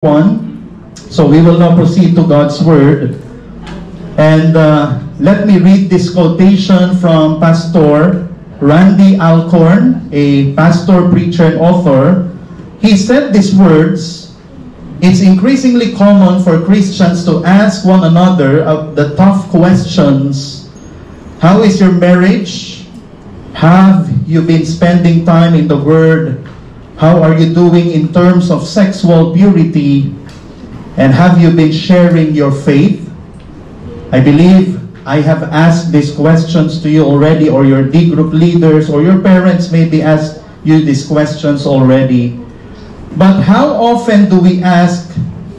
1. So we will now proceed to God's Word. And let me read this quotation from Pastor Randy Alcorn, a pastor, preacher, and author. He said these words: "It's increasingly common for Christians to ask one another the tough questions. How is your marriage? Have you been spending time in the Word? How are you doing in terms of sexual purity? And have you been sharing your faith?" I believe I have asked these questions to you already, or your D group leaders or your parents maybe asked you these questions already. But how often do we ask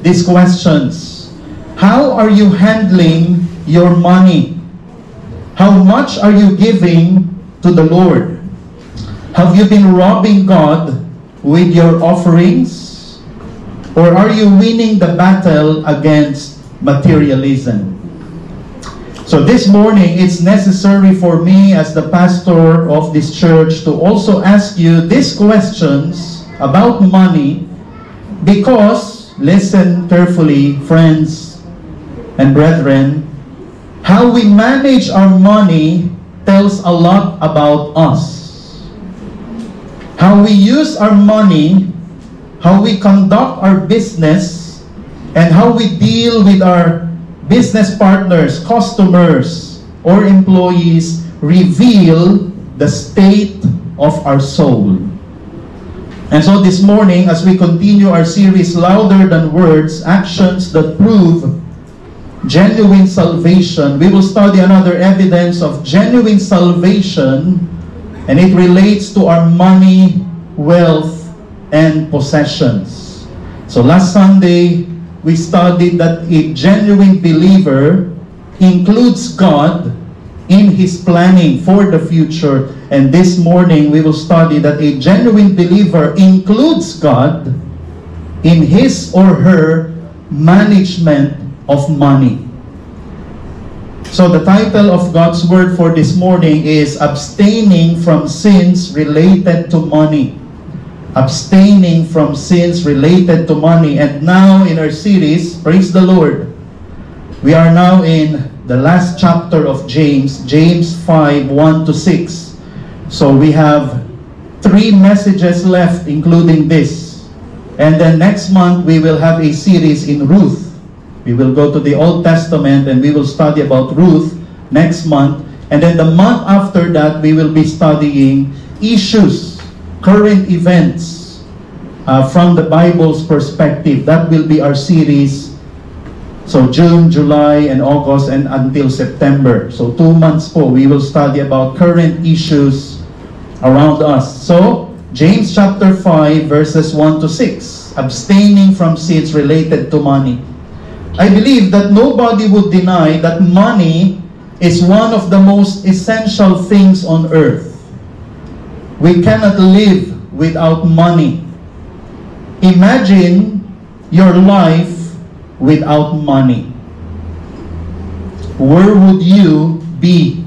these questions? How are you handling your money? How much are you giving to the Lord? Have you been robbing God with your offerings? Or are you winning the battle against materialism? So this morning, it's necessary for me as the pastor of this church to also ask you these questions about money, because, listen carefully, friends and brethren, how we manage our money tells a lot about us. How we use our money, how we conduct our business, and how we deal with our business partners, customers, or employees reveal the state of our soul. And so this morning, as we continue our series, Louder Than Words, Actions That Prove Genuine Salvation, we will study another evidence of genuine salvation, and it relates to our money, wealth, and possessions. So last Sunday, we studied that a genuine believer includes God in his planning for the future. And this morning, we will study that a genuine believer includes God in his or her management of money. So the title of God's Word for this morning is Abstaining from Sins Related to Money. Abstaining from sins related to money. And now in our series, praise the Lord, we are now in the last chapter of James, James 5, 1 to 6. So we have 3 messages left, including this. And then next month, we will have a series in Ruth. We will go to the Old Testament and we will study about Ruth next month. And then the month after that, we will be studying issues, current events from the Bible's perspective. That will be our series. So June, July, and August, and until September. So 2 months po, we will study about current issues around us. So James chapter 5, verses 1 to 6. Abstaining from sins related to money. I believe that nobody would deny that money is one of the most essential things on earth. We cannot live without money. Imagine your life without money. Where would you be?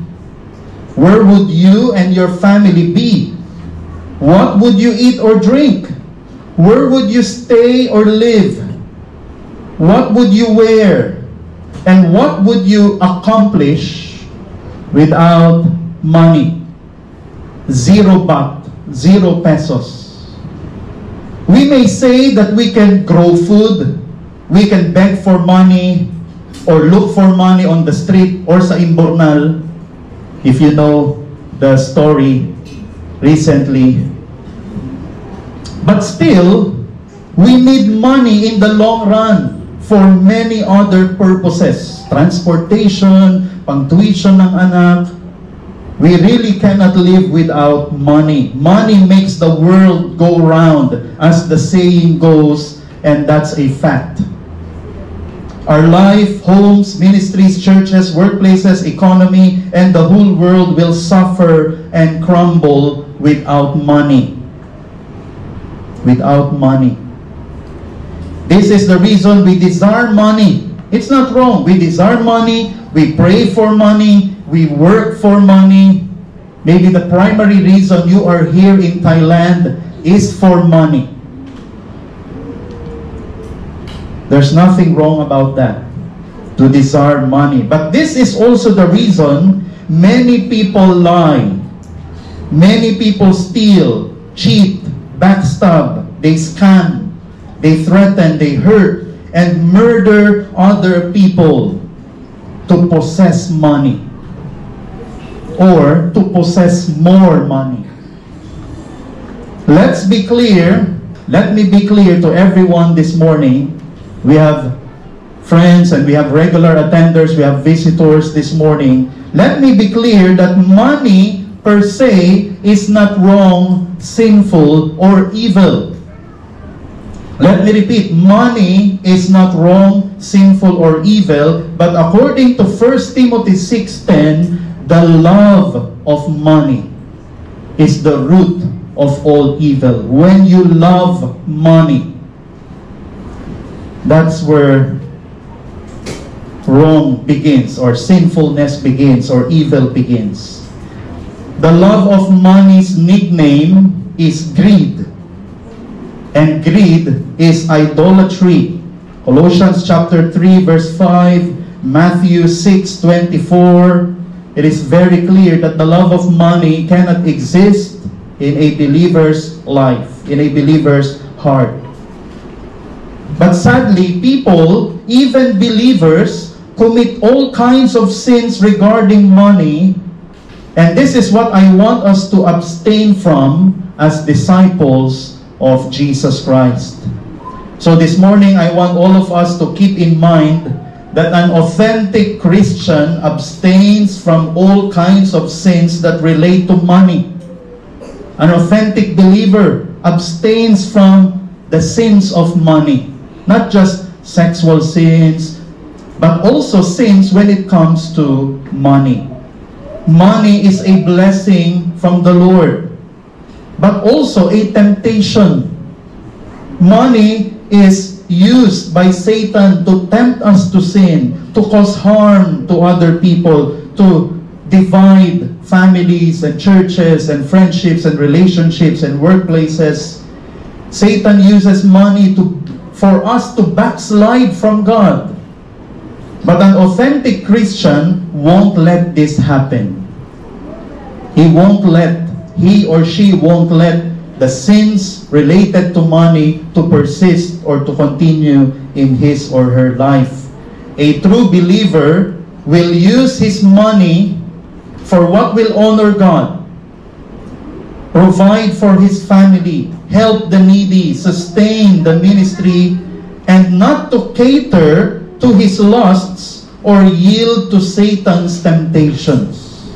Where would you and your family be? What would you eat or drink? Where would you stay or live? What would you wear? And what would you accomplish without money? 0 baht, 0 pesos. We may say that we can grow food, we can beg for money, or look for money on the street or sa Imbornal, if you know the story recently. But still, we need money in the long run for many other purposes. Transportation, pang-tuition ng anak. We really cannot live without money. Money makes the world go round, as the saying goes, and that's a fact. Our life, homes, ministries, churches, workplaces, economy, and the whole world will suffer and crumble without money. Without money. This is the reason we desire money. It's not wrong. We desire money. We pray for money. We work for money. Maybe the primary reason you are here in Thailand is for money. There's nothing wrong about that, to desire money. But this is also the reason many people lie. Many people steal, cheat, backstab, they scam, they threaten, they hurt, and murder other people to possess money or to possess more money. Let me be clear to everyone this morning. We have friends and we have regular attenders, we have visitors this morning. Let me be clear that money per se is not wrong, sinful, or evil. Let me repeat, money is not wrong, sinful, or evil, but according to 1 Timothy 6:10, the love of money is the root of all evil. When you love money, that's where wrong begins, or sinfulness begins, or evil begins. The love of money's nickname is greed. And greed is idolatry. Colossians chapter 3 verse 5, Matthew 6:24. It is very clear that the love of money cannot exist in a believer's life, in a believer's heart. But sadly, people, even believers, commit all kinds of sins regarding money. And this is what I want us to abstain from as disciples of Jesus Christ. So this morning, I want all of us to keep in mind that an authentic Christian abstains from all kinds of sins that relate to money. An authentic believer abstains from the sins of money. Not just sexual sins, but also sins when it comes to money. Money is a blessing from the Lord, but also a temptation. Money is used by Satan to tempt us to sin, to cause harm to other people, to divide families and churches and friendships and relationships and workplaces. Satan uses money for us to backslide from God. But an authentic Christian won't let this happen. He or she won't let the sins related to money to persist or to continue in his or her life. A true believer will use his money for what will honor God, provide for his family, help the needy, sustain the ministry, and not to cater to his lusts or yield to Satan's temptations.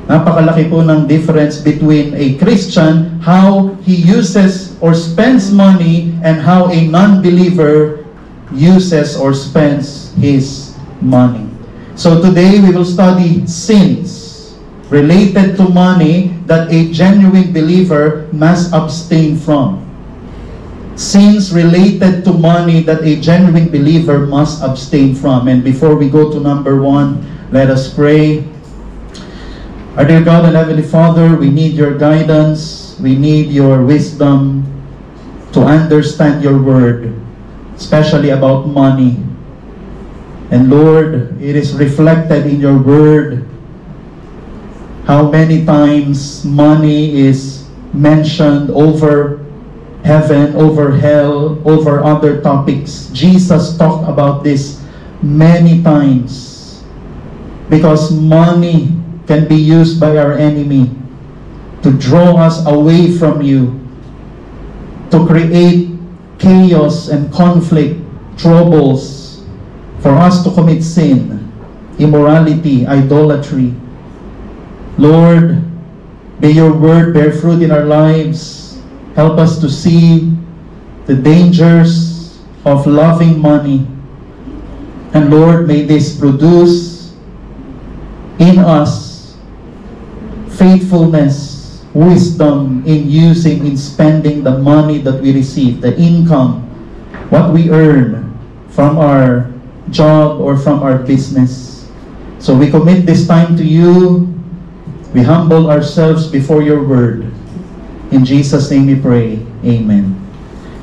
Napakalaki po ng difference between a Christian, how he uses or spends money, and how a non-believer uses or spends his money. So today we will study sins related to money that a genuine believer must abstain from. Sins related to money that a genuine believer must abstain from. And before we go to number 1, let us pray. Our dear God and Heavenly Father, we need your guidance. We need your wisdom to understand your word, especially about money. And Lord, it is reflected in your word how many times money is mentioned over heaven, over hell, over other topics. Jesus talked about this many times because money can be used by our enemy to draw us away from you, to create chaos and conflict, troubles, for us to commit sin, immorality, idolatry. Lord, may your word bear fruit in our lives. Help us to see the dangers of loving money. And Lord, may this produce in us faithfulness, wisdom in spending the money that we receive, the income, what we earn from our job or from our business. So we commit this time to you. We humble ourselves before your word. In Jesus' name we pray. Amen.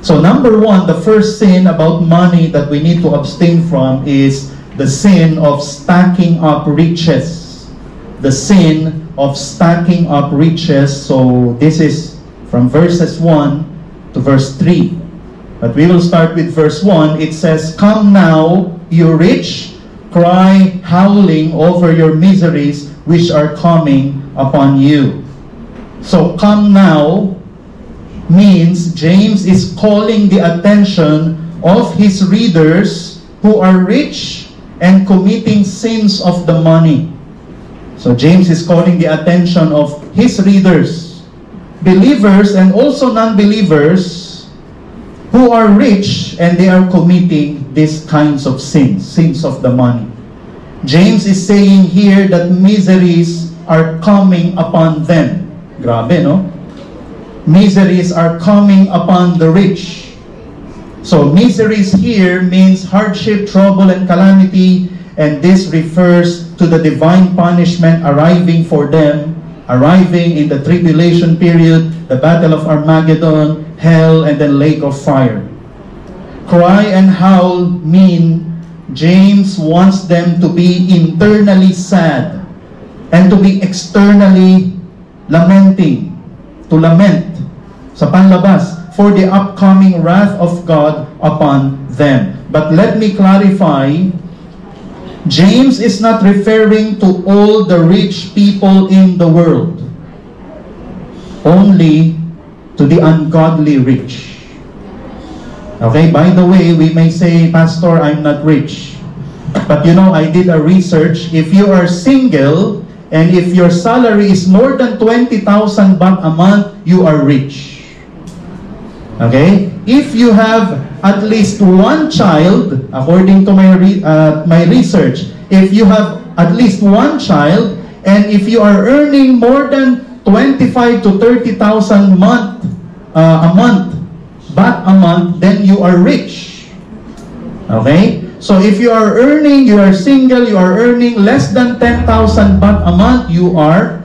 So number one, the first sin about money that we need to abstain from is the sin of stacking up riches. The sin of stacking up riches. So this is from verses 1 to verse 3. But we will start with verse 1. It says, "Come now, you rich, cry howling over your miseries which are coming upon you." So come now means James is calling the attention of his readers who are rich and committing sins of the money. So James is calling the attention of his readers, believers and also non-believers, who are rich and they are committing these kinds of sins of the money. James is saying here that miseries are coming upon them. Grabe, no? Miseries are coming upon the rich. So miseries here means hardship, trouble, and calamity, and this refers to the divine punishment arriving for them, arriving in the tribulation period, the battle of Armageddon, hell, and the lake of fire. Cry and howl mean James wants them to be internally sad and to be externally lamenting, to lament sa panlabas for the upcoming wrath of God upon them. But let me clarify, James is not referring to all the rich people in the world, only to the ungodly rich. Okay, by the way, we may say, "Pastor, I'm not rich." But you know, I did a research. If you are single and if your salary is more than 20,000 baht a month, you are rich. Okay? If you have at least one child, according to my research, if you have at least one child, and if you are earning more than 25 to 30,000 baht a month, then you are rich. Okay? So if you are earning, you are single, you are earning less than 10,000 baht a month, you are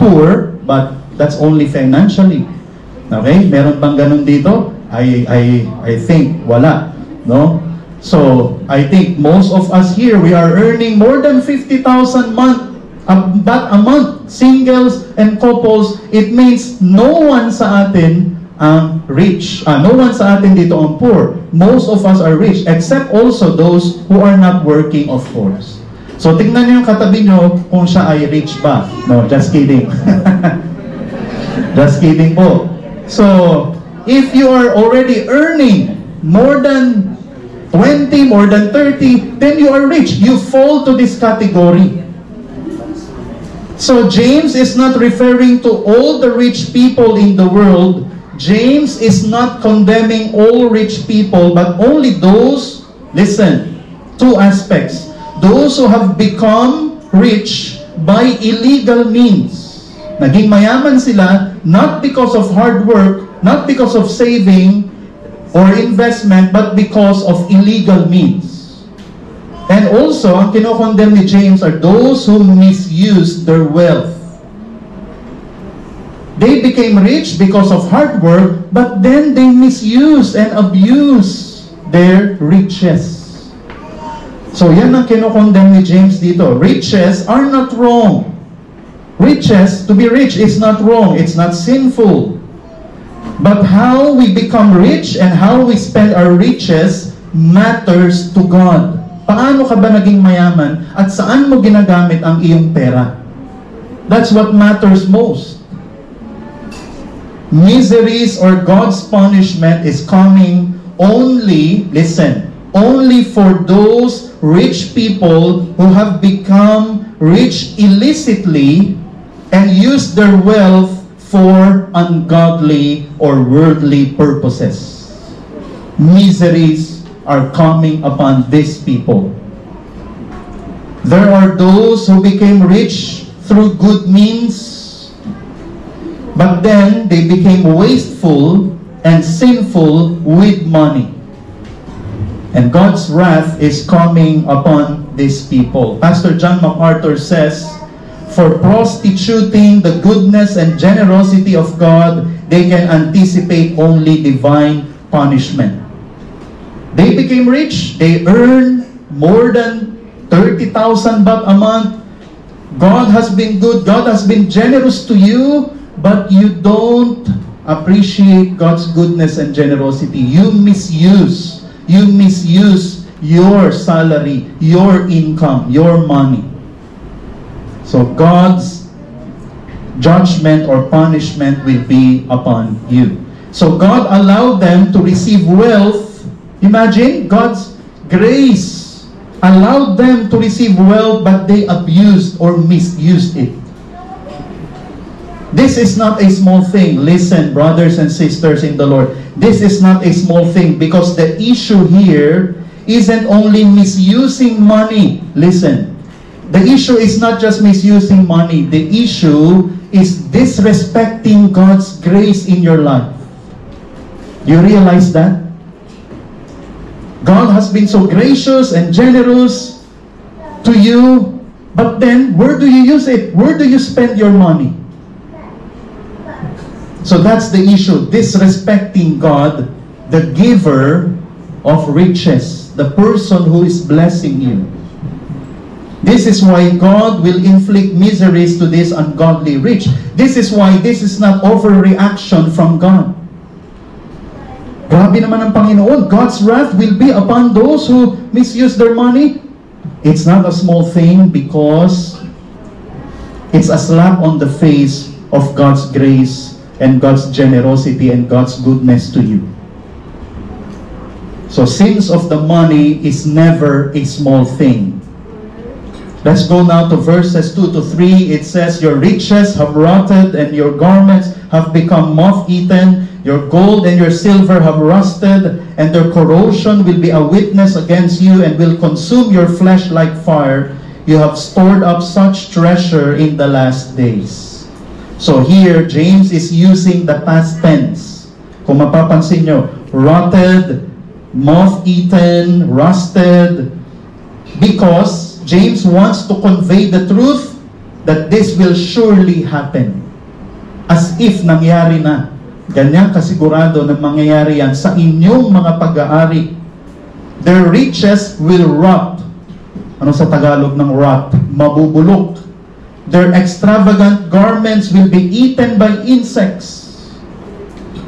poor, but that's only financially. Okay? Meron bang ganun dito? I think wala, no? So, I think most of us here, we are earning more than 50,000 baht a month, singles and couples. It means no one sa atin ang rich. No one sa atin dito ang poor. Most of us are rich, except also those who are not working, of course. So, tingnan niyo yung katabi niyo kung siya ay rich ba. No, just kidding. Just kidding po. So, if you are already earning more than 20, more than 30, then you are rich. You fall to this category. So, James is not referring to all the rich people in the world. James is not condemning all rich people, but only those, listen, two aspects. Those who have become rich by illegal means. Naging mayaman sila, not because of hard work, not because of saving or investment, but because of illegal means. And also, ang kinokondemn ni James are those who misuse their wealth. They became rich because of hard work, but then they misuse and abuse their riches. So yan ang kinokondemn ni James dito. Riches are not wrong. Riches, to be rich is not wrong. It's not sinful. But how we become rich and how we spend our riches matters to God. Paano ka ba naging mayaman at saan mo ginagamit ang iyong pera? That's what matters most. Miseries or God's punishment is coming only, listen, only for those rich people who have become rich illicitly and use their wealth for ungodly or worldly purposes. Miseries are coming upon these people. There are those who became rich through good means, but then they became wasteful and sinful with money. And God's wrath is coming upon these people. Pastor John MacArthur says, "For prostituting the goodness and generosity of God, they can anticipate only divine punishment. They became rich. They earn more than 30,000 baht a month. God has been good. God has been generous to you, but you don't appreciate God's goodness and generosity. You misuse your salary, your income, your money. So God's judgment or punishment will be upon you. So God allowed them to receive wealth. Imagine, God's grace allowed them to receive wealth, but they abused or misused it. This is not a small thing. Listen, brothers and sisters in the Lord. This is not a small thing, because the issue here isn't only misusing money. Listen, the issue is not just misusing money. The issue is disrespecting God's grace in your life. You realize that? God has been so gracious and generous to you, but then where do you use it? Where do you spend your money? So that's the issue, disrespecting God, the giver of riches, the person who is blessing you. This is why God will inflict miseries to this ungodly rich. This is why this is not overreaction from God. Grabe naman ang Panginoon. God's wrath will be upon those who misuse their money. It's not a small thing, because it's a slap on the face of God's grace and God's generosity and God's goodness to you. So sins of the money is never a small thing. Let's go now to verses 2 to 3. It says, your riches have rotted, and your garments have become moth-eaten. Your gold and your silver have rusted, and their corrosion will be a witness against you, and will consume your flesh like fire. You have stored up such treasure in the last days. So here, James is using the past tense. Kung mapapansin nyo, rotted, moth-eaten, rusted, because James wants to convey the truth that this will surely happen. As if nangyari na. Ganyan kasigurado na mangyayari yan sa inyong mga pag-aari. Their riches will rot. Ano sa Tagalog ng rot? Mabubulok. Their extravagant garments will be eaten by insects.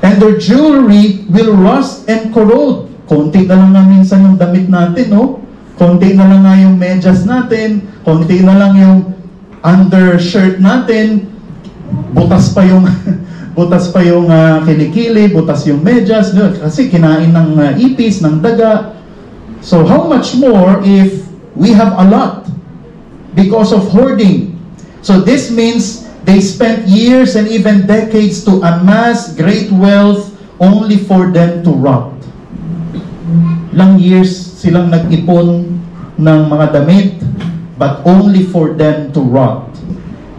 And their jewelry will rust and corrode. Konti na lang nga minsan yung damit natin, no? Konti na lang nga yung medyas natin, konti na lang yung undershirt natin, butas pa yung kilikili, butas yung medyas, no? Kasi kinain ng ipis, ng daga. So how much more if we have a lot because of hoarding? So this means they spent years and even decades to amass great wealth only for them to rot. Ilang years silang nag-ipon ng mga damit, but only for them to rot.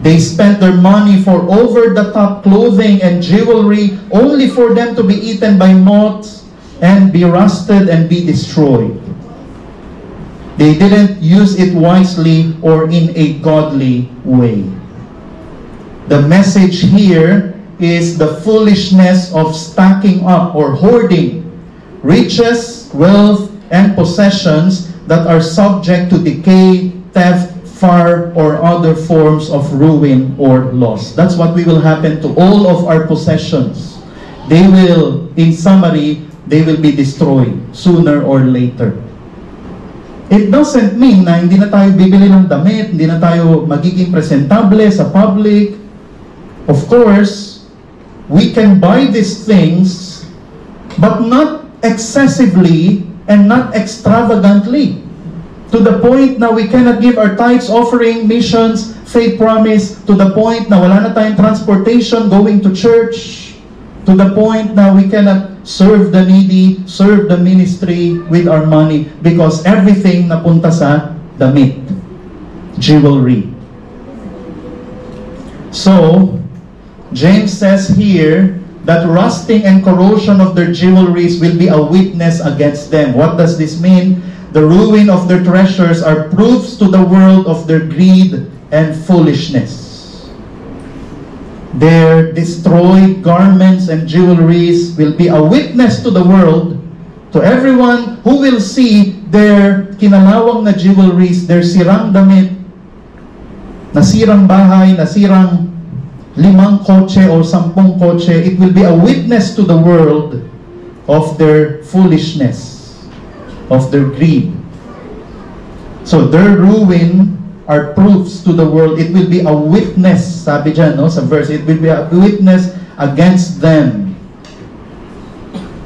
They spent their money for over-the-top clothing and jewelry only for them to be eaten by moths and be rusted and be destroyed. They didn't use it wisely or in a godly way. The message here is the foolishness of stacking up or hoarding riches, wealth, and possessions that are subject to decay, theft, fire, or other forms of ruin or loss. That's what will happen to all of our possessions. They will, in summary, they will be destroyed sooner or later. It doesn't mean na hindi na tayo bibili ng damit, hindi na tayo magiging presentable sa public. Of course, we can buy these things, but not excessively and not extravagantly, to the point na we cannot give our tithes, offering, missions, faith promise, to the point na wala na tayong transportation going to church, to the point na we cannot serve the needy, serve the ministry with our money, because everything napunta sa damit, jewelry. So James says here that rusting and corrosion of their jewelries will be a witness against them. What does this mean? The ruin of their treasures are proofs to the world of their greed and foolishness. Their destroyed garments and jewelries will be a witness to the world, to everyone who will see their kinalawang na jewelries, their sirang damit, nasirang bahay, nasirang 5 kotse or 10 kotse. It will be a witness to the world of their foolishness, of their greed. So their ruin are proofs to the world. It will be a witness, sabi dyan, no, sa verse, it will be a witness against them.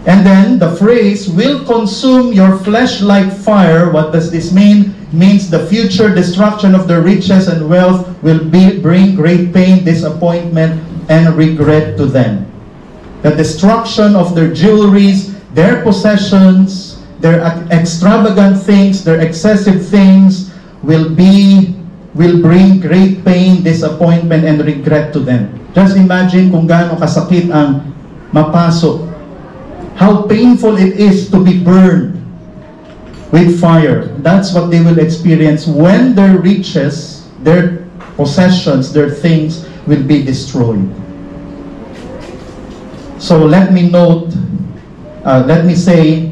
And then the phrase, will consume your flesh like fire. What does this mean? It means the future destruction of their riches and wealth will bring great pain, disappointment, and regret to them. The destruction of their jewelries, their possessions, their extravagant things, their excessive things will bring great pain, disappointment, and regret to them. Just imagine kung gaano kasakit ang mapasok. How painful it is to be burned with fire. That's what they will experience when their riches, their possessions, their things will be destroyed. So let me say,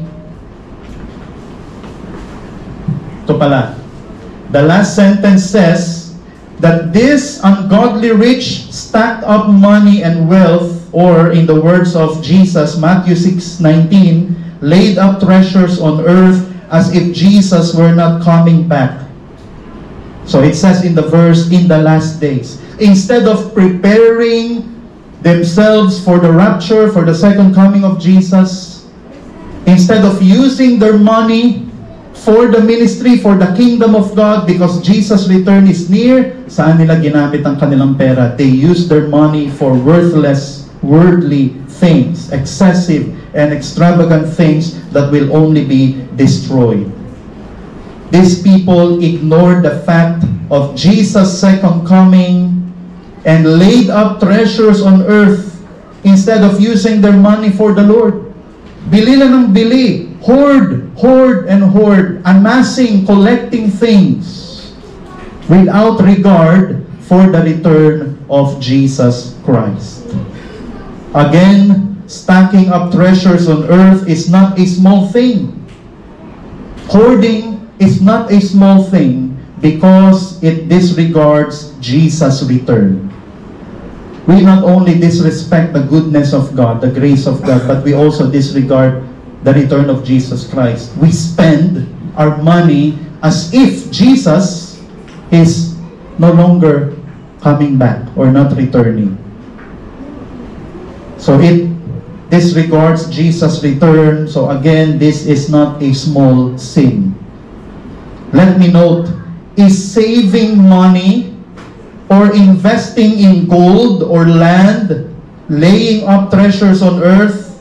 ito pala, the last sentence says that this ungodly rich stacked up money and wealth, or in the words of Jesus, Matthew 6:19, laid up treasures on earth as if Jesus were not coming back. So it says in the verse, in the last days. Instead of preparing themselves for the rapture, for the second coming of Jesus, instead of using their money for the ministry, for the kingdom of God, because Jesus' return is near, saan nila ginamit ang kanilang pera? They use their money for worthless, worldly things, excessive and extravagant things that will only be destroyed. These people ignored the fact of Jesus' second coming and laid up treasures on earth instead of using their money for the Lord. Bili lang ng bili, hoard, and hoard, amassing, collecting things without regard for the return of Jesus Christ. Again, stacking up treasures on earth is not a small thing. Hoarding is not a small thing because it disregards Jesus' return. We not only disrespect the goodness of God, the grace of God, but we also disregard the return of Jesus Christ. We spend our money as if Jesus is no longer coming back or not returning. So it disregards Jesus' return. So again, this is not a small sin. Let me note, is saving money or investing in gold or land, laying up treasures on earth,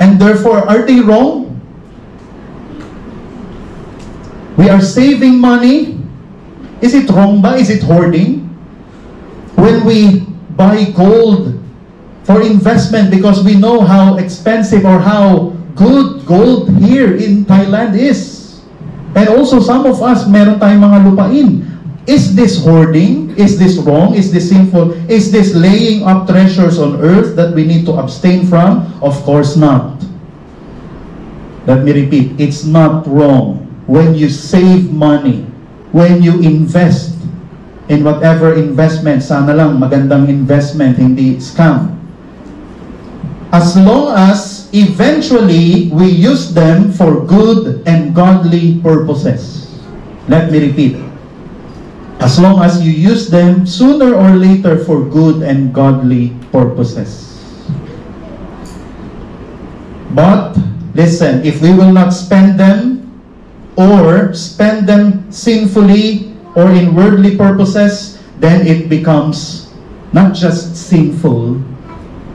and therefore, are they wrong? We are saving money. Is it wrong ba? Is it hoarding? When we buy gold for investment because we know how expensive or how good gold here in Thailand is. And also some of us, meron tayong mga lupain. Is this hoarding? Is this wrong? Is this sinful? Is this laying up treasures on earth that we need to abstain from? Of course not. Let me repeat, it's not wrong when you save money, when you invest in whatever investment, sana lang magandang investment, hindi scam. As long as eventually we use them for good and godly purposes. Let me repeat. As long as you use them sooner or later for good and godly purposes. But, listen, if we will not spend them or spend them sinfully or in worldly purposes, then it becomes not just sinful,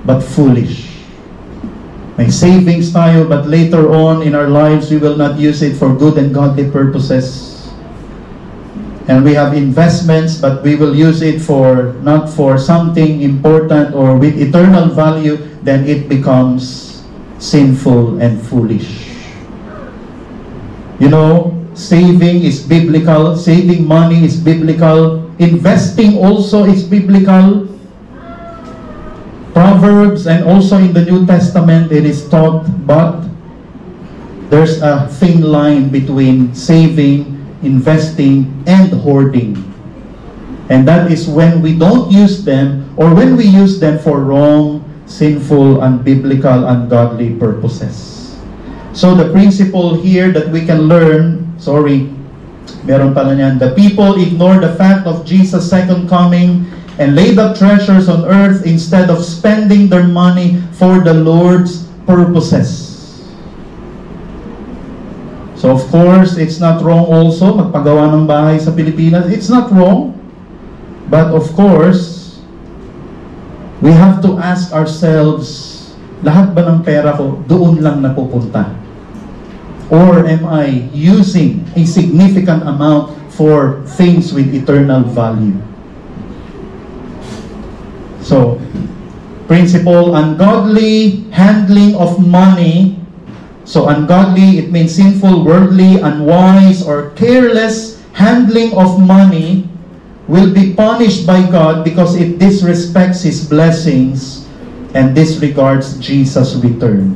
but foolish. May savings tayo, but later on in our lives, we will not use it for good and godly purposes. And we have investments, but we will use it for not for something important or with eternal value, then it becomes sinful and foolish. You know, saving is biblical, saving money is biblical, investing also is biblical. Proverbs and also in the New Testament it is taught, but there's a thin line between saving, investing, and hoarding. And that is when we don't use them, or when we use them for wrong, sinful, unbiblical, ungodly purposes. So the principle here that we can learn, meron pala niyan, the people ignore the fact of Jesus' second coming and laid up treasures on earth instead of spending their money for the Lord's purposes. So of course, it's not wrong also magpagawa ng bahay sa Pilipinas. It's not wrong. But of course, we have to ask ourselves, lahat ba ng pera ko doon lang napupunta? Or am I using a significant amount for things with eternal value? So, principle, ungodly handling of money. So, ungodly, it means sinful, worldly, unwise, or careless handling of money will be punished by God because it disrespects His blessings and disregards Jesus' return.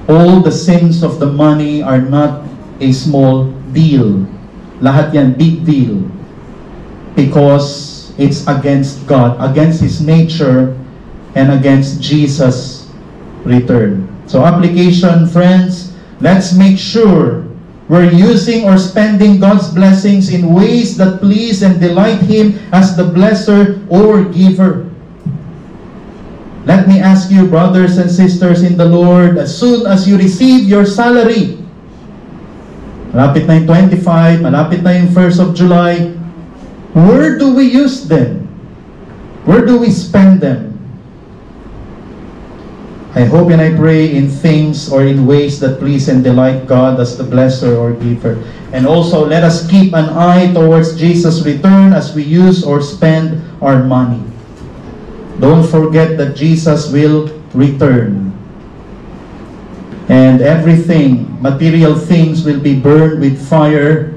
All the sins of the money are not a small deal. Lahat yan, big deal. Because it's against God, against His nature, and against Jesus' return. So application, friends, let's make sure we're using or spending God's blessings in ways that please and delight Him as the blesser or giver. Let me ask you, brothers and sisters in the Lord, as soon as you receive your salary, malapit na yung 25, malapit na yung 1st of July, where do we use them? Where do we spend them? I hope and I pray in things or in ways that please and delight God as the blesser or giver. And also, let us keep an eye towards Jesus' return as we use or spend our money. Don't forget that Jesus will return. And everything, material things, will be burned with fire.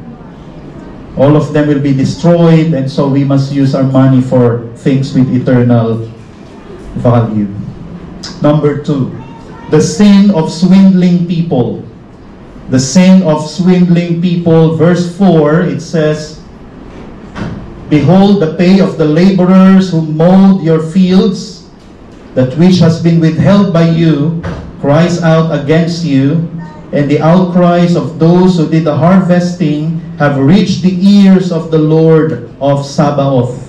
All of them will be destroyed, and so we must use our money for things with eternal value. Number 2, the sin of swindling people. The sin of swindling people, verse 4, it says, "Behold, the pay of the laborers who mowed your fields, that which has been withheld by you, cries out against you, and the outcries of those who did the harvesting have reached the ears of the Lord of Sabaoth."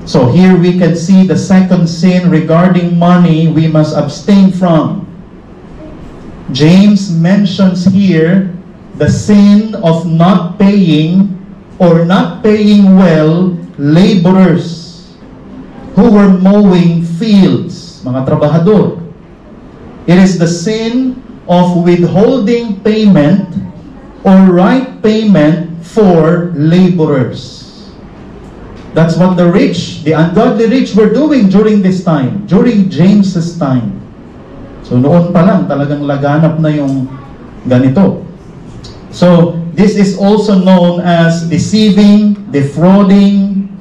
So here we can see the second sin regarding money we must abstain from. James mentions here the sin of not paying or not paying well laborers who were mowing fields, mga trabahador. It is the sin of withholding payment or right payment for laborers. That's what the rich, the ungodly rich were doing during this time, during James's time. So noon pa lang, talagang laganap na yung ganito. So this is also known as deceiving, defrauding,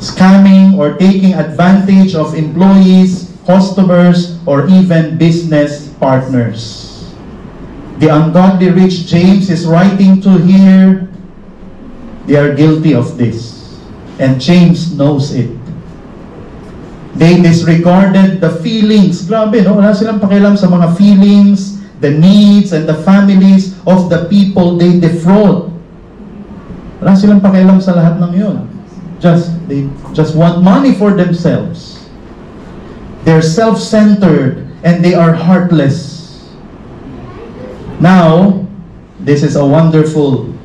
scamming, or taking advantage of employees, customers, or even business partners. The ungodly rich James is writing to here, they are guilty of this. And James knows it. They disregarded the feelings. Grabe, no? Wala silang pakialam sa mga feelings, the needs, and the families of the people they defraud. Wala silang pakialam sa lahat ng yun. They just want money for themselves. They're self-centered and they are heartless. Now, this is a wonderful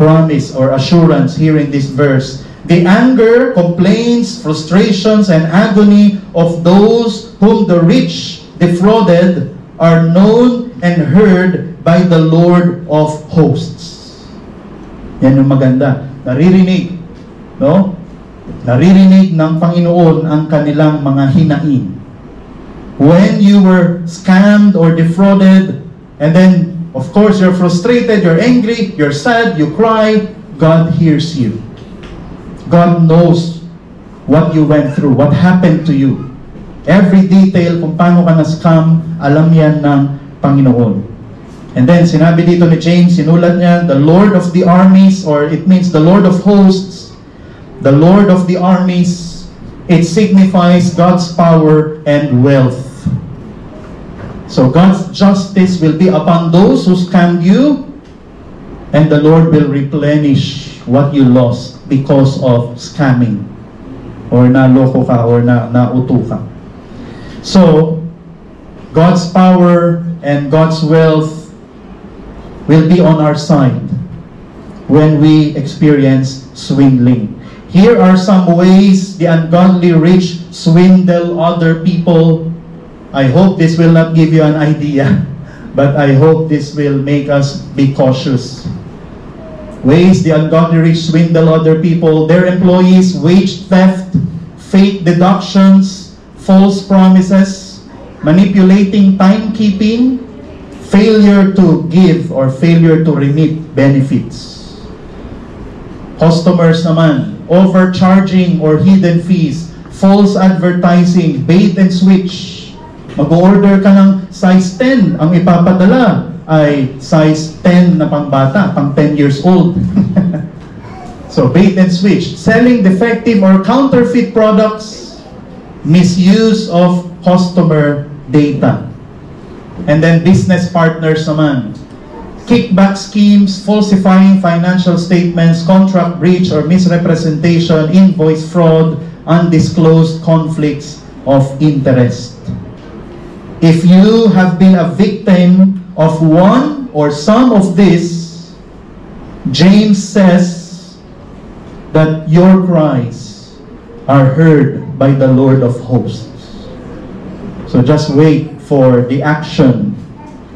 promise or assurance here in this verse. The anger, complaints, frustrations, and agony of those whom the rich defrauded are known and heard by the Lord of hosts. Yan yung maganda. Naririnig, no? Naririnig ng Panginoon ang kanilang mga hinaing. When you were scammed or defrauded, and then, of course, you're frustrated, you're angry, you're sad, you cry, God hears you. God knows what you went through, what happened to you. Every detail kung paano ka na-scam, alam yan ng Panginoon. And then, sinabi dito ni James, sinulat niya, the Lord of the armies, or it means the Lord of hosts, the Lord of the armies, it signifies God's power and wealth. So God's justice will be upon those who scammed you, and the Lord will replenish what you lost because of scamming, or naloko ka, or nauto ka. So, God's power and God's wealth will be on our side when we experience swindling. Here are some ways the ungodly rich swindle other people. I hope this will not give you an idea, but I hope this will make us be cautious. Ways the ungodly rich swindle other people, their employees, wage theft, fake deductions, false promises, manipulating timekeeping, failure to give or failure to remit benefits. Customers naman, overcharging or hidden fees, false advertising, bait and switch. Mag-order ka ng size 10, ang ipapadala ay size 10 na pangbata, pang 10 years old. So, bait and switch. Selling defective or counterfeit products, misuse of customer data. And then business partners naman. Kickback schemes, falsifying financial statements, contract breach or misrepresentation, invoice fraud, undisclosed conflicts of interest. If you have been a victim of one or some of this, James says that your cries are heard by the Lord of hosts. So just wait for the action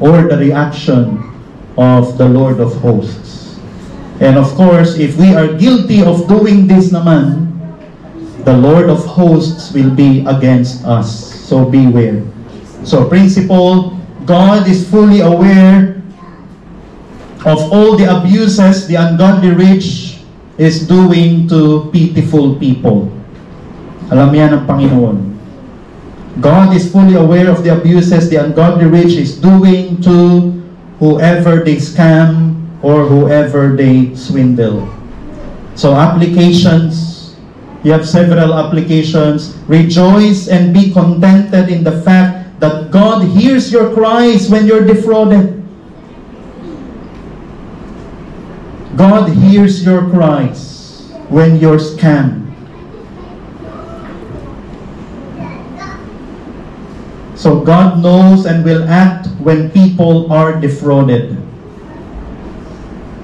or the reaction of the Lord of hosts. And of course, if we are guilty of doing this naman, the Lord of hosts will be against us. So beware. So principle, God is fully aware of all the abuses the ungodly rich is doing to pitiful people. Alam yan ng Panginoon. God is fully aware of the abuses the ungodly rich is doing to whoever they scam or whoever they swindle. So applications, you have several applications. Rejoice and be contented in the fact that God hears your cries when you're defrauded. God hears your cries when you're scammed. So God knows and will act when people are defrauded.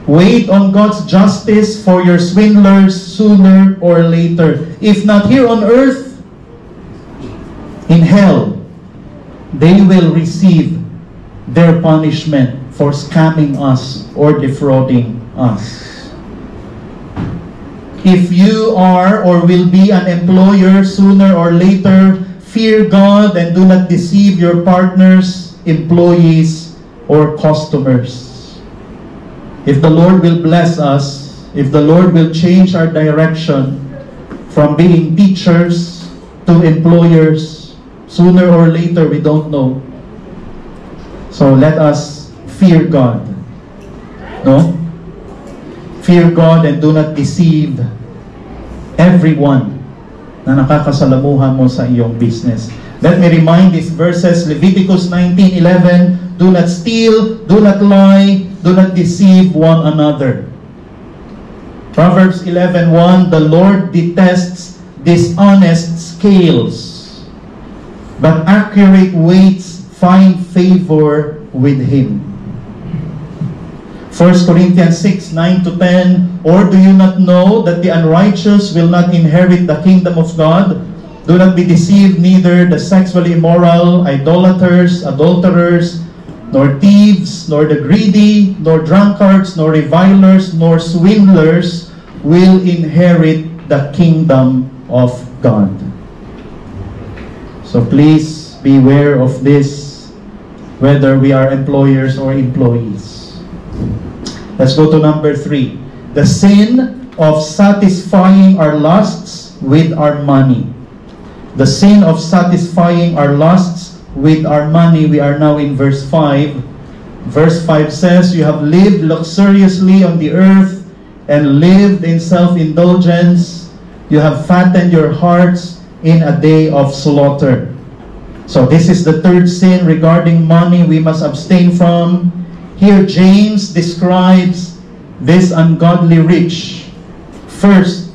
Wait on God's justice for your swindlers sooner or later. If not here on earth, in hell, they will receive their punishment for scamming us or defrauding us. If you are or will be an employer sooner or later, fear God and do not deceive your partners, employees, or customers. If the Lord will bless us, if the Lord will change our direction from being teachers to employers, sooner or later, we don't know. So let us fear God. No? Fear God and do not deceive everyone na nakakasalamuhan mo sa iyong business. Let me remind these verses, Leviticus 19:11, do not steal, do not lie, do not deceive one another. Proverbs 11:1, the Lord detests dishonest scales, but accurate weights find favor with Him. 1 Corinthians 6:9-10, or do you not know that the unrighteous will not inherit the kingdom of God? Do not be deceived, neither the sexually immoral, idolaters, adulterers, nor thieves, nor the greedy, nor drunkards, nor revilers, nor swindlers will inherit the kingdom of God. So please beware of this, whether we are employers or employees. Let's go to number 3. The sin of satisfying our lusts with our money. The sin of satisfying our lusts with our money. We are now in verse 5. Verse 5 says, "You have lived luxuriously on the earth and lived in self-indulgence. You have fattened your hearts in a day of slaughter." So this is the third sin regarding money we must abstain from. Here James describes this ungodly rich. First,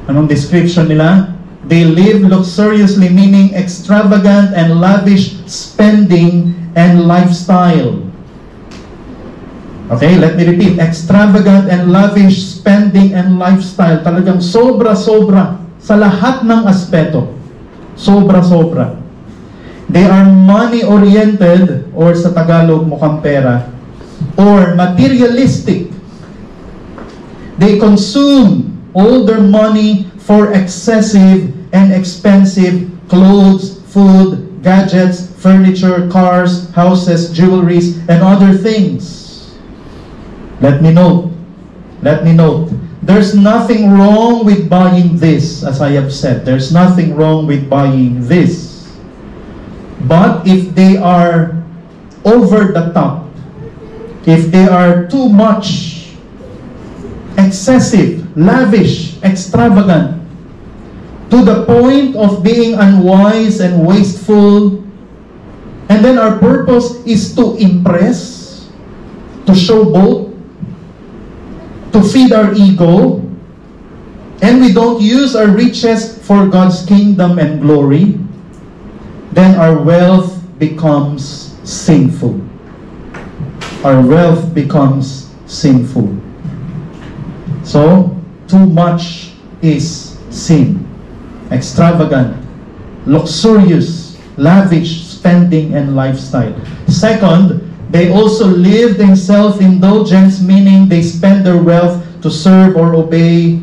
anong description nila? They live luxuriously, meaning extravagant and lavish spending and lifestyle. Okay, let me repeat. Extravagant and lavish spending and lifestyle. Talagang sobra-sobra sa lahat ng aspeto. Sobra-sobra. They are money-oriented, or sa Tagalog, mukhang pera, or materialistic. They consume all their money for excessive and expensive clothes, food, gadgets, furniture, cars, houses, jewelries, and other things. Let me note, there's nothing wrong with buying this, as I have said. There's nothing wrong with buying this. But if they are over the top, if they are too much, excessive, lavish, extravagant, to the point of being unwise and wasteful, and then our purpose is to impress, to showboat, to feed our ego, and we don't use our riches for God's kingdom and glory, then our wealth becomes sinful. Our wealth becomes sinful. So, too much is sin. Extravagant, luxurious, lavish spending and lifestyle. Second, they also lived in self-indulgence, meaning they spend their wealth to serve or obey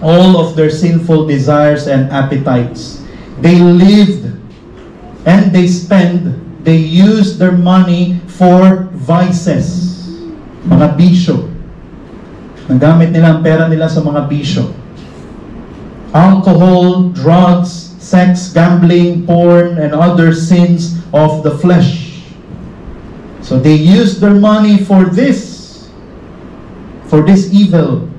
all of their sinful desires and appetites. They lived and they used their money for vices, mga bisyo. Nagamit nila ang pera nila sa mga bisyo. Alcohol, drugs, sex, gambling, porn, and other sins of the flesh. So they used their money for this evil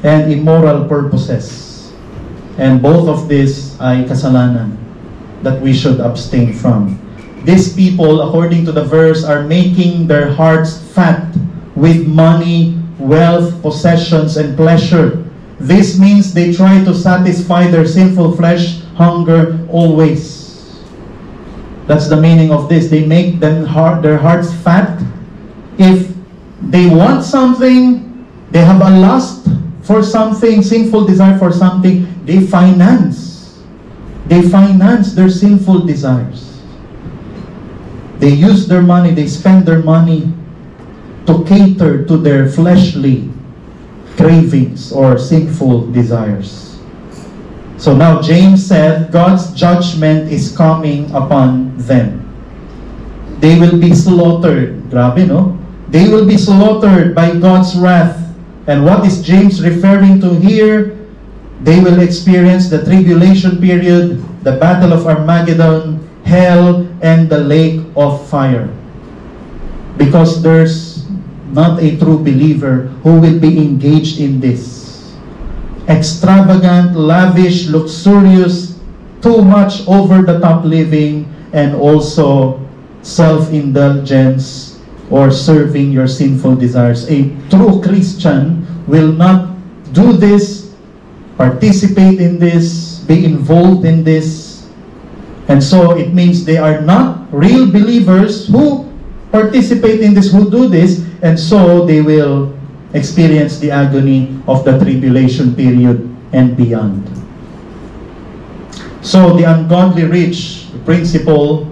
and immoral purposes. And both of this ay kasalanan that we should abstain from. These people, according to the verse, are making their hearts fat with money, wealth, possessions, and pleasure. This means they try to satisfy their sinful flesh hunger always. That's the meaning of this. They make their hearts fat. If they want something, they have a lust for something, sinful desire for something, they finance their sinful desires. They use their money, they spend their money to cater to their fleshly cravings or sinful desires. So now James said, God's judgment is coming upon them. They will be slaughtered. Grabe, no? They will be slaughtered by God's wrath. And what is James referring to here? They will experience the tribulation period, the battle of Armageddon, hell, and the lake of fire. Because there's not a true believer who will be engaged in this. Extravagant, lavish, luxurious, too much over-the-top living, and also self-indulgence or serving your sinful desires. A true Christian will not do this, participate in this, be involved in this. And so it means they are not real believers who participate in this, who do this, and so they will experience the agony of the tribulation period and beyond. So the ungodly rich, the principle,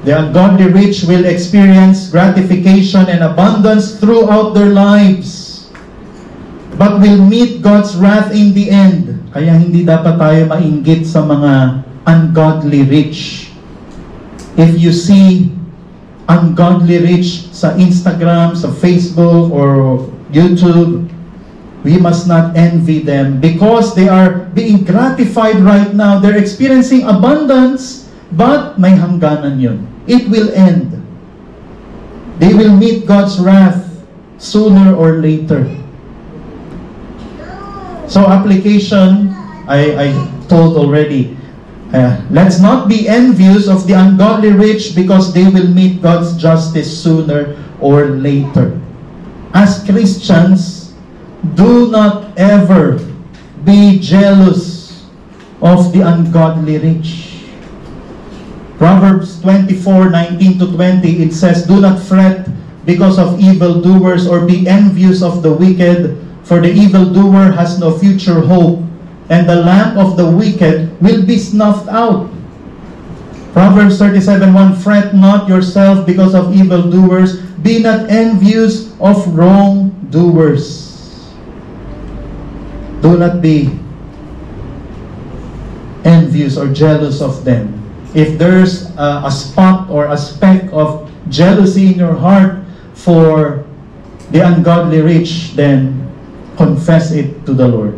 the ungodly rich will experience gratification and abundance throughout their lives, but will meet God's wrath in the end. Kaya hindi dapat tayo mainggit sa mga ungodly rich. If you see ungodly rich sa Instagram, sa Facebook, or YouTube, we must not envy them because they are being gratified right now. They're experiencing abundance, but may hangganan yun. It will end. They will meet God's wrath sooner or later. So application, I told already, let's not be envious of the ungodly rich because they will meet God's justice sooner or later. As Christians, do not ever be jealous of the ungodly rich. Proverbs 24:19-20, it says, "Do not fret because of evildoers or be envious of the wicked, for the evildoer has no future hope, and the lamp of the wicked will be snuffed out." Proverbs 37:1, "Fret not yourself because of evildoers, be not envious of wrongdoers." Do not be envious or jealous of them. If there's a spot or a speck of jealousy in your heart for the ungodly rich, then confess it to the Lord.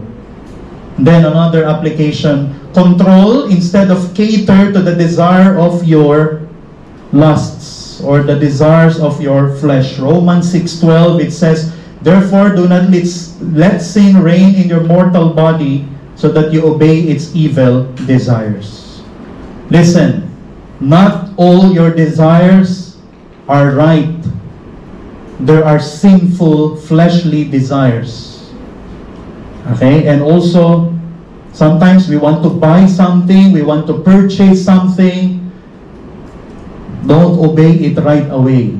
Then another application, control instead of cater to the desire of your lusts or the desires of your flesh. Romans 6:12, it says, "Therefore do not let sin reign in your mortal body so that you obey its evil desires." Listen, not all your desires are right. There are sinful, fleshly desires. Okay? And also, sometimes we want to buy something, we want to purchase something. Don't obey it right away.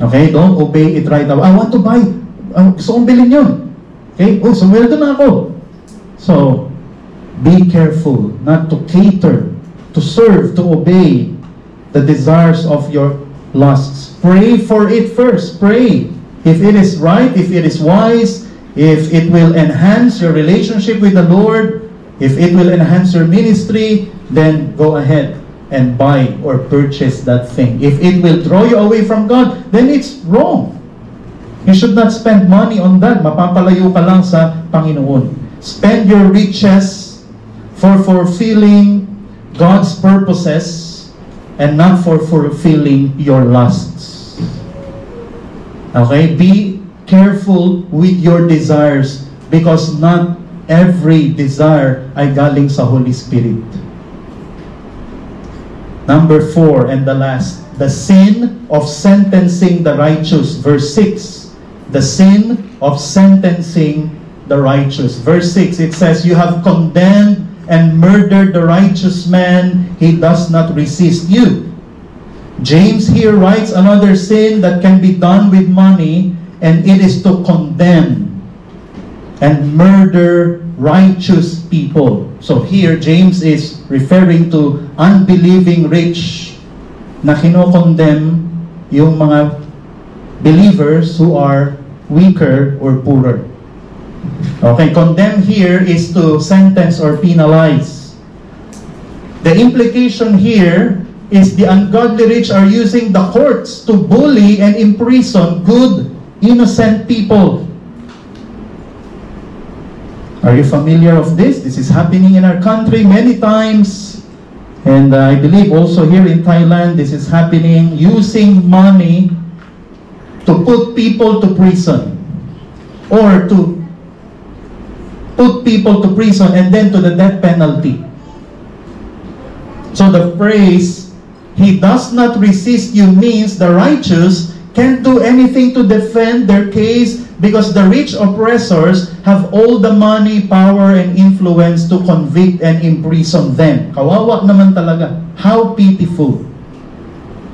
Okay? Don't obey it right away. I want to buy. Gusto kong bilhin yun. Okay? Oh, sumweldo na ako. So, be careful not to cater, to serve, to obey the desires of your lusts. Pray for it first. Pray. If it is right, if it is wise, if it will enhance your relationship with the Lord, if it will enhance your ministry, then go ahead and buy or purchase that thing. If it will draw you away from God, then it's wrong. You should not spend money on that. Mapapalayo ka lang sa Panginoon. Spend your riches for fulfilling God's purposes and not for fulfilling your lusts. Okay? Be careful with your desires because not every desire ay galing sa Holy Spirit. Number 4 and the last, the sin of sentencing the righteous. Verse 6. The sin of sentencing the righteous. Verse 6, it says, "You have condemned and murdered the righteous man. He does not resist you." James here writes another sin that can be done with money, and it is to condemn and murder righteous people. So here, James is referring to unbelieving rich na kinokondemn yung mga believers who are weaker or poorer. Okay, condemn here is to sentence or penalize. The implication here is the ungodly rich are using the courts to bully and imprison good, innocent people. Are you familiar of this? This is happening in our country many times. And I believe also here in Thailand, this is happening, using money to put people to prison. Or to put people to prison and then to the death penalty. So the phrase, "He does not resist you," means the righteous can't do anything to defend their case because the rich oppressors have all the money, power, and influence to convict and imprison them. Kawawa naman talaga. How pitiful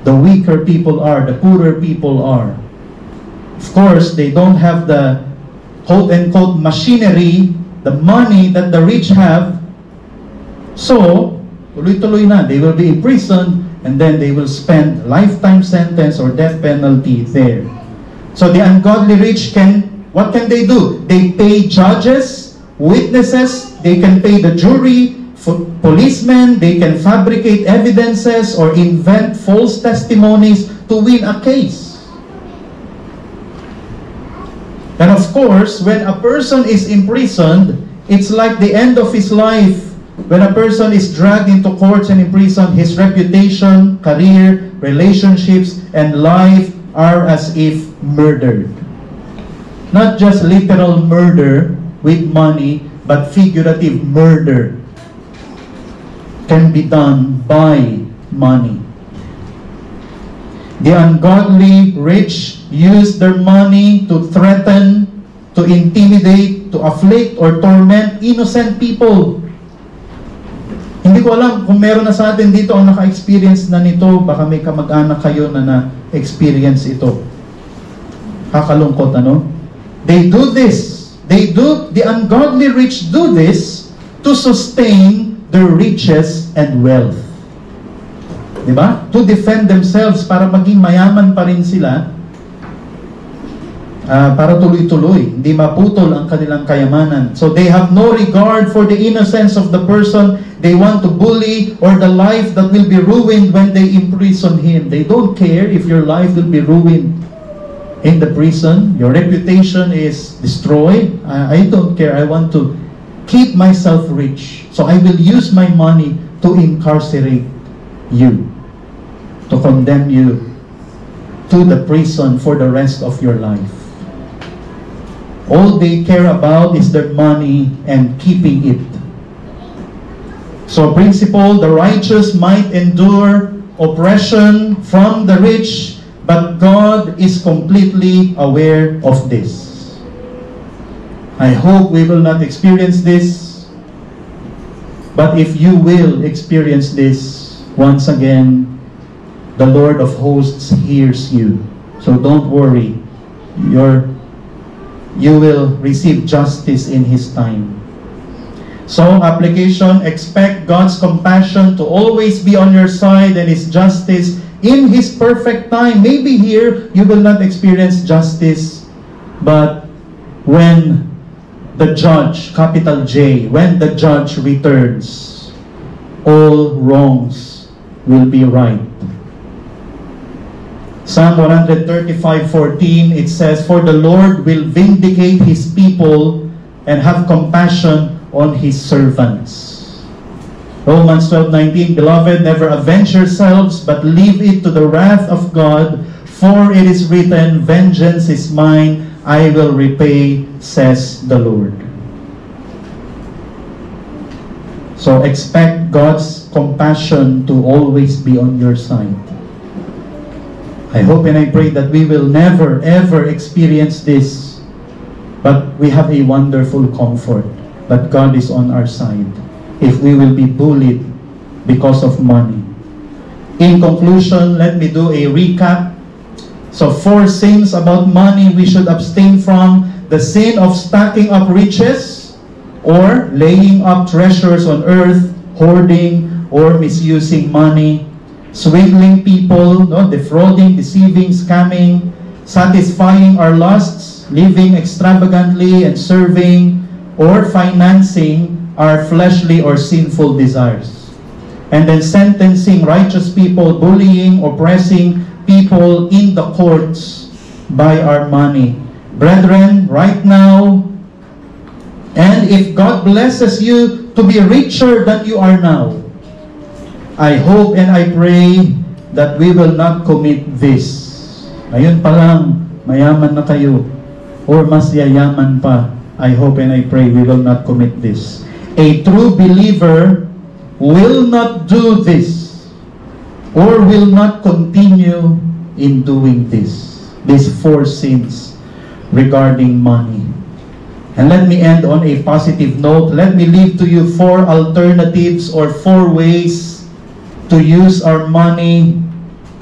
the weaker people are, the poorer people are. Of course, they don't have the quote-unquote machinery, the money that the rich have. So, tuloy-tuloy na. They will be imprisoned and then they will spend lifetime sentence or death penalty there. So the ungodly rich what can they do? They pay judges, witnesses, they can pay the jury, policemen, they can fabricate evidences or invent false testimonies to win a case. And of course, when a person is imprisoned, it's like the end of his life. When a person is dragged into courts and imprisoned, his reputation, career, relationships, and life are as if murdered. Not just literal murder with money, but figurative murder can be done by money. The ungodly rich use their money to threaten, to intimidate, to afflict, or torment innocent people. Hindi ko alam kung meron na sa atin dito ang naka-experience na nito. Baka may kamag-anak kayo na na-experience ito. Kakalungkot, ano? They do this. The ungodly rich do this to sustain their riches and wealth. Diba? To defend themselves, para maging mayaman pa rin sila, para tuloy-tuloy, hindi maputol ang kanilang kayamanan. So they have no regard for the innocence of the person they want to bully or the life that will be ruined when they imprison him. They don't care if your life will be ruined in the prison. Your reputation is destroyed. I don't care. I want to keep myself rich. So I will use my money to incarcerate you, to condemn you to the prison for the rest of your life. All they care about is their money and keeping it. So principle, the righteous might endure oppression from the rich, but God is completely aware of this. I hope we will not experience this, but if you will experience this, once again, the Lord of hosts hears you. So don't worry. You will receive justice in His time. So, application, expect God's compassion to always be on your side and His justice in His perfect time. Maybe here, you will not experience justice, but when the judge, capital J, when the judge returns, all wrongs will be right. Psalm 135:14, it says, "For the Lord will vindicate His people and have compassion on His servants." Romans 12:19, "Beloved, never avenge yourselves, but leave it to the wrath of God, for it is written, vengeance is mine, I will repay, says the Lord." So expect God's compassion to always be on your side. I hope and I pray that we will never ever experience this, but we have a wonderful comfort that God is on our side if we will be bullied because of money. In conclusion, let me do a recap. So 4 sins about money we should abstain from: the sin of stacking up riches or laying up treasures on earth, hoarding or misusing money, swindling people, defrauding, deceiving, scamming, satisfying our lusts, living extravagantly and serving or financing our fleshly or sinful desires. And then sentencing righteous people, bullying, oppressing people in the courts by our money. Brethren, right now, and if God blesses you to be richer than you are now, I hope and I pray that we will not commit this. Ngayon pa lang, mayaman na kayo, or mas yayaman pa. I hope and I pray we will not commit this. A true believer will not do this, or will not continue in doing this. These 4 sins regarding money. And let me end on a positive note. Let me leave to you 4 alternatives or 4 ways to use our money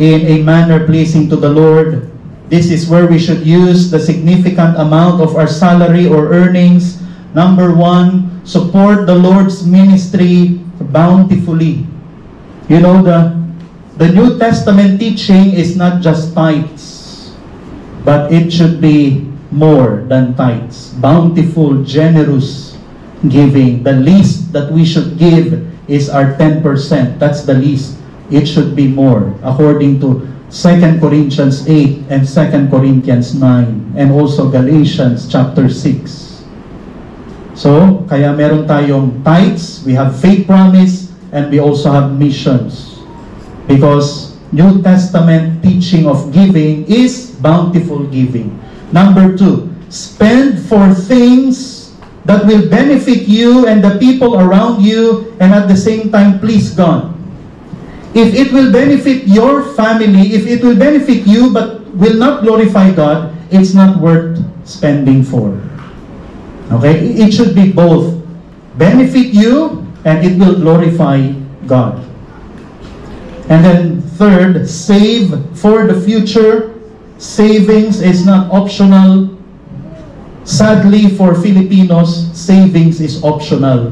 in a manner pleasing to the Lord. This is where we should use the significant amount of our salary or earnings. Number 1, support the Lord's ministry bountifully. You know, the New Testament teaching is not just tithes, but it should be more than tithes. Bountiful, generous giving. The least that we should give is our 10%. That's the least. It should be more, according to 2 Corinthians 8 and 2 Corinthians 9, and also Galatians chapter 6. So, kaya meron tayong tithes, we have faith promise, and we also have missions. Because New Testament teaching of giving is bountiful giving. Number 2, spend for things that will benefit you and the people around you, and at the same time please God. If it will benefit your family, if it will benefit you but will not glorify God, it's not worth spending for. Okay? It should be both. Benefit you and it will glorify God. And then third, save for the future. Savings is not optional. Sadly, for Filipinos, savings is optional.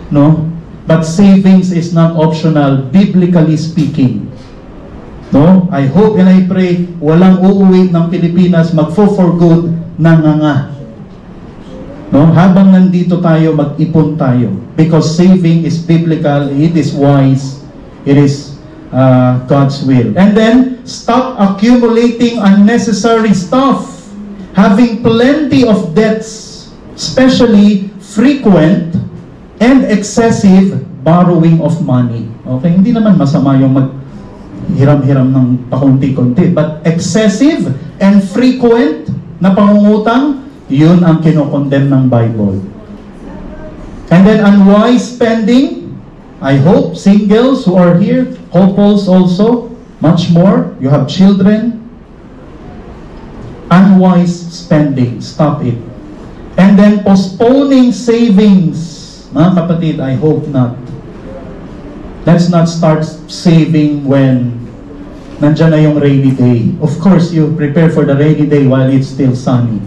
No? But savings is not optional, biblically speaking. No? I hope and I pray, walang uuwi ng Pilipinas, magfo-for good, nanganga. No? Habang nandito tayo, mag-ipon tayo. Because saving is biblical, it is wise, it is God's will. And then, stop accumulating unnecessary stuff. Having plenty of debts, especially frequent and excessive borrowing of money. Okay, hindi naman masama yung maghiram-hiram ng pakunti-kunti, but excessive and frequent na pangungutang, yun ang kinokondemn ng Bible. And then unwise spending, I hope singles who are here, couples also, much more, you have children. Unwise spending, stop it. And then postponing savings. Mga kapatid, I hope not. Let's not start saving when nandyan na yung rainy day. Of course, you prepare for the rainy day while it's still sunny.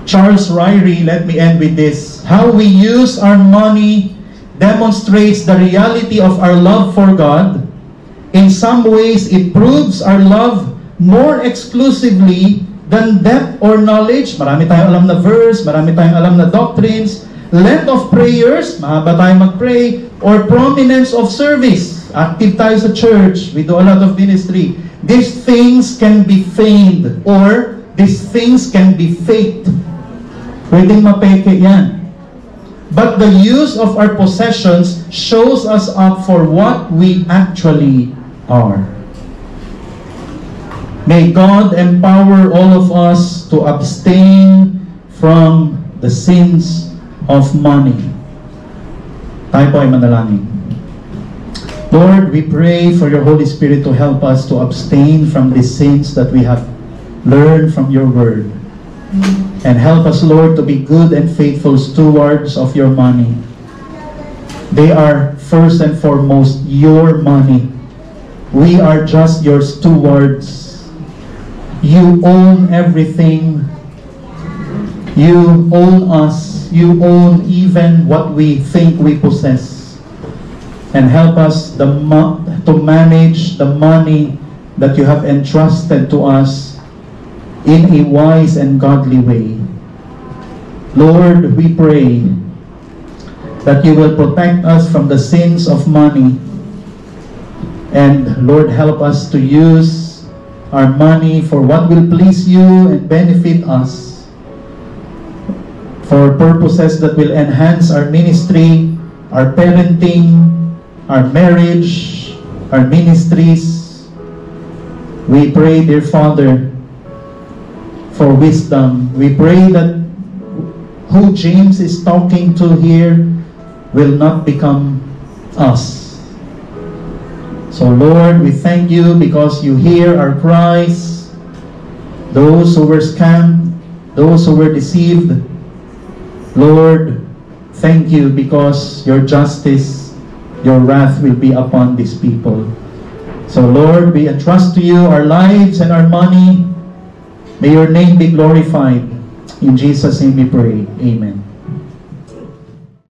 Charles Ryrie, let me end with this. How we use our money demonstrates the reality of our love for God. In some ways, it proves our love more exclusively than depth or knowledge. Marami tayong alam na verse, marami tayong alam na doctrines, length of prayers, mahaba tayong mag-pray, or prominence of service. Active tayo sa church, we do a lot of ministry. These things can be feigned, or these things can be faked. Pwedeng mapeke yan. But the use of our possessions shows us up for what we actually are. May God empower all of us to abstain from the sins of money. Tayo po ay manalangin. Lord, we pray for your Holy Spirit to help us to abstain from the sins that we have learned from your word. And help us, Lord, to be good and faithful stewards of your money. They are first and foremost your money. We are just your stewards. You own everything. You own us. You own even what we think we possess. And help us to manage the money that you have entrusted to us in a wise and godly way. Lord, we pray that you will protect us from the sins of money. And Lord, help us to use our money for what will please you and benefit us, for purposes that will enhance our ministry, our parenting, our marriage, our ministries. We pray, dear Father, for wisdom. We pray that who James is talking to here will not become us. So Lord, we thank you because you hear our cries. Those who were scammed, those who were deceived, Lord, thank you because your justice, your wrath will be upon these people. So Lord, we entrust to you our lives and our money. May your name be glorified. In Jesus' name we pray. Amen.